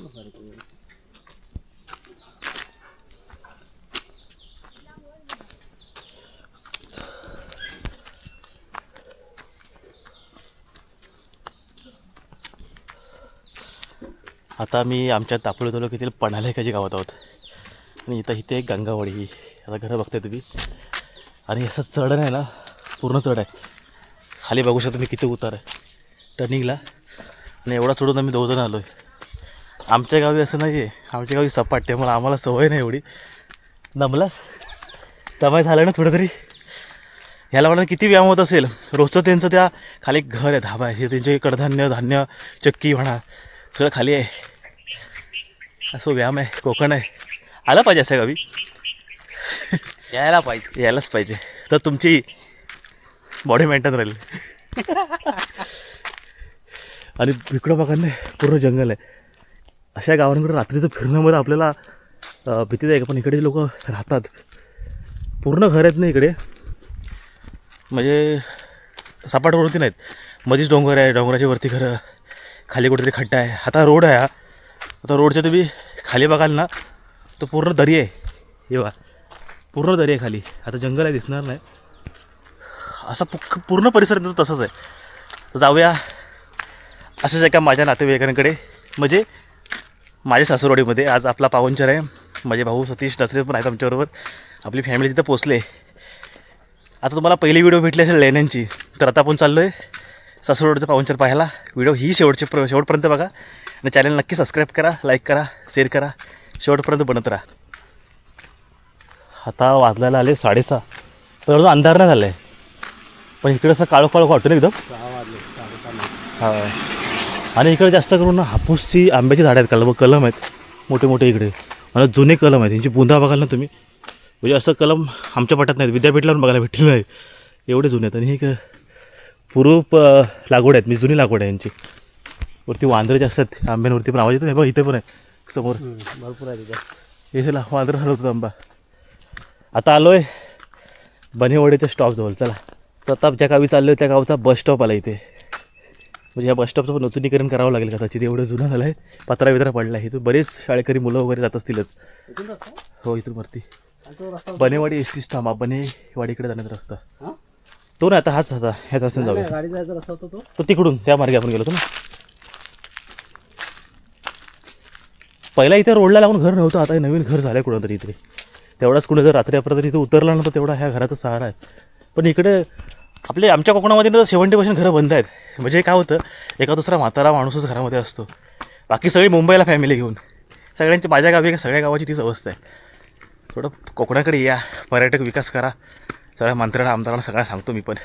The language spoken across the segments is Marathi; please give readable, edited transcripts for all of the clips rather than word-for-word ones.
आता मी आमच्या तापोळी तालुक्यातील पणालेकाची गावात आहोत आणि इथे एक गंगावाडी. आता घरं बघताय तुम्ही आणि असं चढ आहे ना, पूर्ण चढ आहे. खाली बघू शकता तुम्ही किती उतार आहे टर्निंगला आणि एवढा चढून आम्ही 2 जण आलो आहे. आमच्या गावी असं नाही आहे, आमच्या गावी सपाट, त्यामुळे आम्हाला सवय नाही एवढी. दमला दमाय झालं ना थोडं तरी. ह्याला म्हणा किती व्यायाम होत असेल रोजचं. त्यांचं त्या खाली घर आहे, धाबा आहे, त्यांचे कडधान्य धान्य चक्की म्हणा सगळं खाली आहे. असं व्यायाम आहे, कोकण आहे. आला पाहिजे असं गावी, यायलाच पाहिजे. तर तुमची बॉडी मेंटेन राहील. आणि इकडं बघा ना पूर्ण जंगल आहे. अशा गावांकडे रात्रीचं फिरण्यामध्ये आपल्याला भीतीदायक, पण इकडे लोक राहतात. पूर्ण घर आहेत ना इकडे, म्हणजे सपाटवरती नाहीत, मध्येच डोंगर आहे, डोंगराच्या वरती घरं, खाली कुठेतरी खड्डा आहे. आता रोड आहे, आता रोडच्या तुम्ही खाली बघाल ना तो पूर्ण दरी आहे. हे बघा पूर्ण दरी आहे खाली. आता जंगल आहे, दिसणार नाही. असा पूर्ण परिसर तसंच आहे. तर जाऊया अशाच एका माझ्या नातेवाईकांकडे, म्हणजे माझ्या सासूरवाडीमध्ये. आज आपला पाहुणचार आहे, माझे भाऊ सतीश दसरे पण आहेत आमच्याबरोबर. आपली फॅमिली तिथं पोचले. आता तुम्हाला पहिली व्हिडिओ भेटली असेल लेण्यांची, तर आता आपण चाललो आहे सासूरवाडीचा पाहुणचार पाहायला. व्हिडिओ ही शेवटपर्यंत बघा आणि चॅनल नक्की सबस्क्राईब करा, लाईक करा, शेअर करा, शेवटपर्यंत बनत राहा. आता वाजलायला आले 6:30, तर अजून अंधार नाही झालं आहे, पण इकडे असं काळो वाटतं ना एकदम. हा, आणि इकडे जास्त करून हापूसची आंब्याची झाडं आहेत, कलम आहेत मोठे मोठे इकडे, आणि जुने कलम आहेत. यांची बुंदा बघाल ना तुम्ही, म्हणजे असं कलम आमच्या पटात नाहीत, विद्यापीठला पण बघायला भेटलेलं नाही, एवढे जुने आहेत. आणि हे पूर्व लागवड आहेत, मी जुनी लागवड आहे यांची. वरती वांदरं जास्त आहेत आंब्यांवरती, पण आवाज येतो. हे बघ इथे पण आहे समोर, भरपूर आहे तिथे. हे वांदरं हलवतात आंबा. आता आलो आहे बनेवाडीच्या स्टॉपजवळ. चला, तर आता ज्या गावी चाललो आहे त्या गावचा बस स्टॉप आला इथे. म्हणजे या बस स्टॉपचं पण नूतनीकरण करावं लागेल कदाचित, एवढं जुनं झालं आहे, पत्रा पडला आहे. इथून बरेच शाळेकरी मुलं वगैरे जात असतीलच. हो, इथून वरती बनेवाडी एस टी स्टॉप, बनेवाडीकडे जाण्याचा रस्ता तो ना. आता हाच होता, ह्याच असं जाऊया. गाडी जायचा रस्ता होता तो तिकडून, त्या मार्गे आपण गेलो होतो ना. पहिला इथे रोडला लागून घर नव्हतं, आता नवीन घर झालं आहे कुठं तरी इथे. तेवढाच कुठे जर रात्री आपण तरी इथे उतरला ना, तर तेवढा ह्या घराचा सहारा आहे. पण इकडे आमच्या कोकणामध्ये तर 70% घरं बंद आहेत. म्हणजे काय होतं, एका दुसरा म्हातारा माणूसच घरामध्ये असतो, बाकी सगळी मुंबईला फॅमिली घेऊन. सगळ्यांची माझ्या गावी सगळ्या गावाची तीच अवस्था आहे. थोडं कोकणाकडे या, पर्यटक विकास करा. सगळ्या मंत्र्यांना आमदारांना सगळ्या सांगतो मी पण.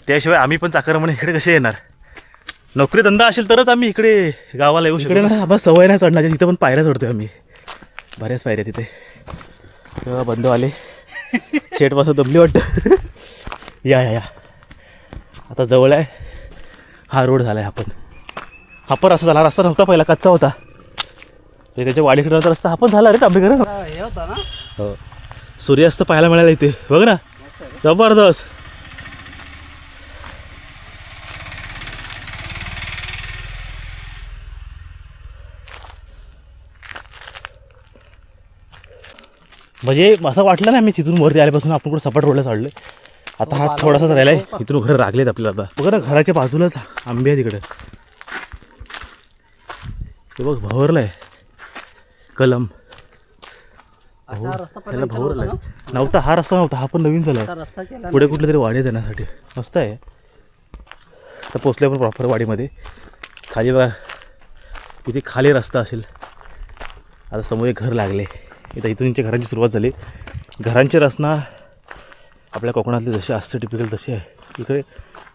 त्याशिवाय आम्ही पण चाकरमाने इकडे कसे येणार? नोकरी धंदा असेल तरच आम्ही इकडे गावाला येऊ शकतो ना. आम्हाला सवय नाही चढण्याची, तिथं पण पायऱ्या चढतोय आम्ही, बऱ्याच पायऱ्या तिथे. तेव्हा बंधू आले, शेटपासून दमली वाटतं. या या या, आता जवळ आहे. हा रोड झाला आहे. हा पण रस्ता झाला, रस्ता नव्हता पहिला, कच्चा होता. त्याच्या वाडीकडे रस्ता हा पण झाला रे, तांबेकर होता ना. हो, सूर्यास्त पाहायला मिळाला इथे, बघ ना, जबरदस्त. म्हणजे असं वाटलं ना, मी तिथून वरती आल्यापासून आपण कुठं सपाट रोडला चढले. आता हा थोडासाच राहिला आहे, इथून घर लागलेत आपल्याला. आता बघा ना, घराच्या बाजूलाच आंबे आहे तिकडे. ते बघ भवरलाय कलम, त्याला भवरलाय. नव्हता हा रस्ता नव्हता, हा पण नवीन झालाय. पुढे कुठले तरी वाडी देण्यासाठी मस्त आहे. आता पोचले पण प्रॉपर वाडीमध्ये. खाली बघा किती खाली रस्ता असेल. आता समोर एक घर लागले. इथं इथूनच्या घरांची सुरुवात झाली. घरांची रचना आपल्या कोकणातली जशी असते टिपिकल तशी आहे. इकडे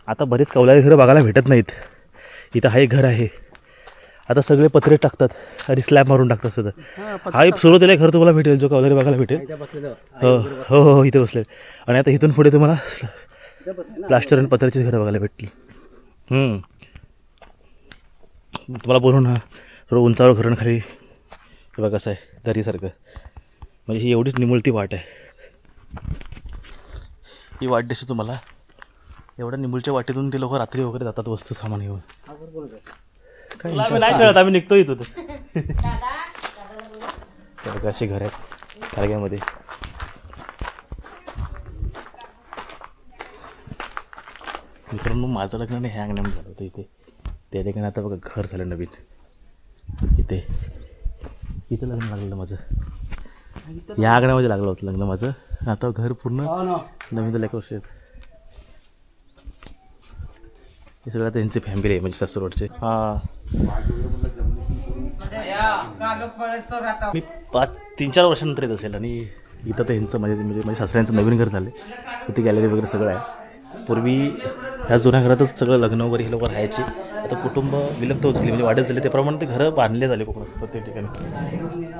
आता बरेच कौलारी घरं बघायला भेटत नाहीत. इथं हा एक घर आहे. आता सगळे पत्रे टाकतात आणि स्लॅब मारून टाकतात सगळं. हा एक सुरुवातीला घर तुम्हाला भेटेल जो कौलारी बघायला भेटेल. हो हो हो, इथे बसले. आणि आता इथून पुढे तुम्हाला प्लास्टर आणि पत्र्याची घरं बघायला भेटतील. तुम्हाला बोलून थोडं उंचावर घरण खाली हे बघा कसं आहे दरीसारखं. म्हणजे ही एवढीच निमुळती वाट आहे. ही वाट दिसते तुम्हाला. एवढ्या निमुळच्या वाटेतून ते लोक रात्री वगैरे जातात वस्तू सामान घेऊन. आम्ही नाही कळत, आम्ही निघतो इथं. अशी घर आहेत कालग्यामध्ये. मित्रांनो, माझं लग्न ह्या अंगणामध्ये झालं होतं इथे. त्या ठिकाणी आता बघा घर झालं नवीन. इथं लग्न लागलेलं माझं, या अंगणामध्ये लागलं होतं लग्न माझं. आता घर पूर्ण नवीन झालं. 1 वर्ष. हे सगळं त्यांची फॅमिली आहे, म्हणजे सासूरवाडचे. हां, मी 3-4 वर्षानंतर येत असेल. आणि इथं तर ह्यांचं म्हणजे सासऱ्यांचं नवीन घर झालं. इथे गॅलरी वगैरे सगळं आहे. पूर्वी ह्या जुन्या घरातच सगळं लग्न वगैरे हे लोक राहायचे. आता कुटुंब विलुप्त होत गेली, म्हणजे वाढत झाले. त्याप्रमाणे ते घरं बांधले झाले कोकणात प्रत्येक ठिकाणी.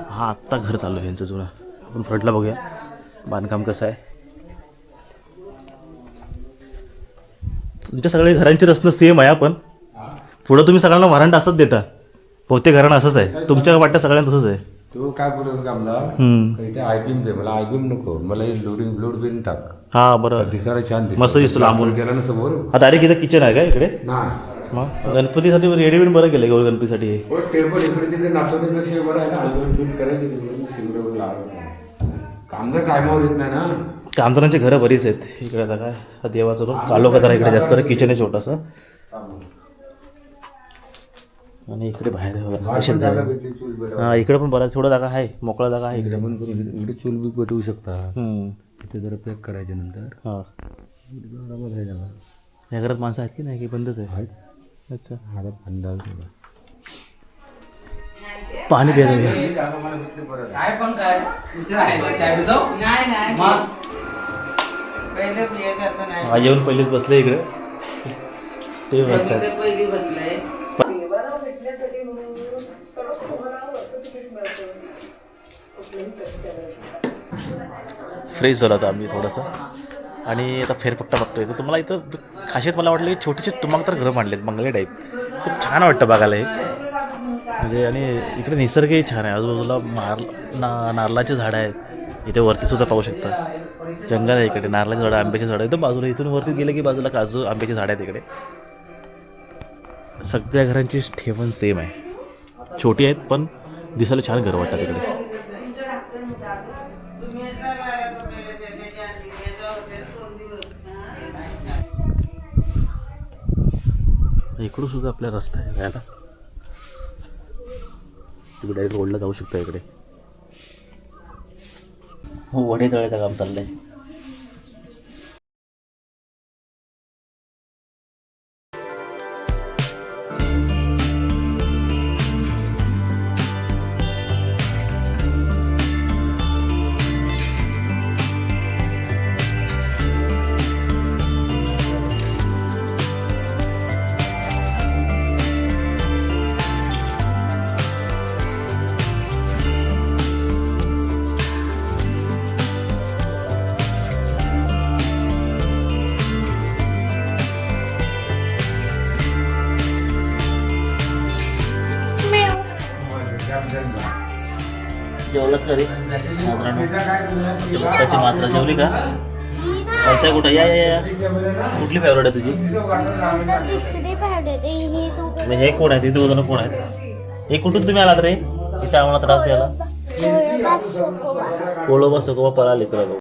हा आत्ता घर चालू आहे ह्यांचं जुनं. आपण फ्रंटला बघूया बांधकाम कसं आहे. तुमच्या सगळ्या घरांची रचना सेम आहे, पण पुढं तुम्ही सगळ्यांना व्हरांडा असंच देता. बहुतेक घरांना असंच आहे. तुमच्या वाटतं सगळ्यांना तसंच आहे. तो काय बोलत का मला, इथे आयबीम दे. मला आयबीम नको, मला हे लोड बिन टाक. हा बरं, दिसायला छान मस्त दिसतो लांबून. गेला ना समोर. हा डायरेक्ट इथं किचन आहे का इकडे? नाही, मग गणपतीसाठी रेडीमेड बरं केलं गौर गणपतीसाठी. टेबल इकडे तिकडे नाचवण्यापेक्षा बरं आहे ना. हलवून करायचे सिंगल लावत. कामगार टायमावर येत नाही ना. कामगारांची घरं बरीच आहेत इकडे. आता काय देवाचं रूप कालोखा जरा इकडे जास्त. किचन आहे छोटंसं. आणि इकडे बाहेर हा, इकडे पण बराच थोडा जागा आहे, मोकळा जागा आहे इकडे. इकडे चूल बी पेटवू शकता. इथे जरा पॅक करायचे नंतर. हां, या घरात माणसं आहेत की नाही, की बंदच आहे? अच्छा, आता अंदाज पाणी प्यायचं. येऊन पहिलेच बसले इकडे. फ्रेश झाला होता आम्ही थोडंसं. आणि आता फेरफटका बघतोय तर तुम्हाला इथं खासियत मला वाटलं की छोटीशी तुमांतर घरं मांडलेत बंगले टाईप. खूप छान वाटतं बघायला हे म्हणजे. आणि इकडे निसर्गही छान आहे. आजूबाजूला नारळाची झाडं आहेत. इथे वरतीसुद्धा पाहू शकता जंगल आहे इकडे. नारळाची झाडं, आंब्याची झाडं एकदम बाजूला. इथून वरती गेलं की बाजूला काजू आंब्याची झाडं आहेत इकडे. सगळ्या घरांची ठेवण सेम आहे. छोटी आहेत पण दिसायला छान घर वाटतात इकडे. इकडून सुद्धा आपला रस्ता आहे जायला. तुम्ही डायरेक्ट रोडला जाऊ शकता इकडे. हो, वडे तळ्याचं काम चाललंय. जेवलंच तरी त्याची मात्रा जेवली का? कळतंय कुठं? या या या. कुठली फेवरेट आहे तुझी? हे कोण आहे? तिथे उदाहरण कोण आहे? हे कुठून तुम्ही आलात रे? इथे आम्हाला त्रास द्यायला? कोळोबा सोकोबा पळाले तुला.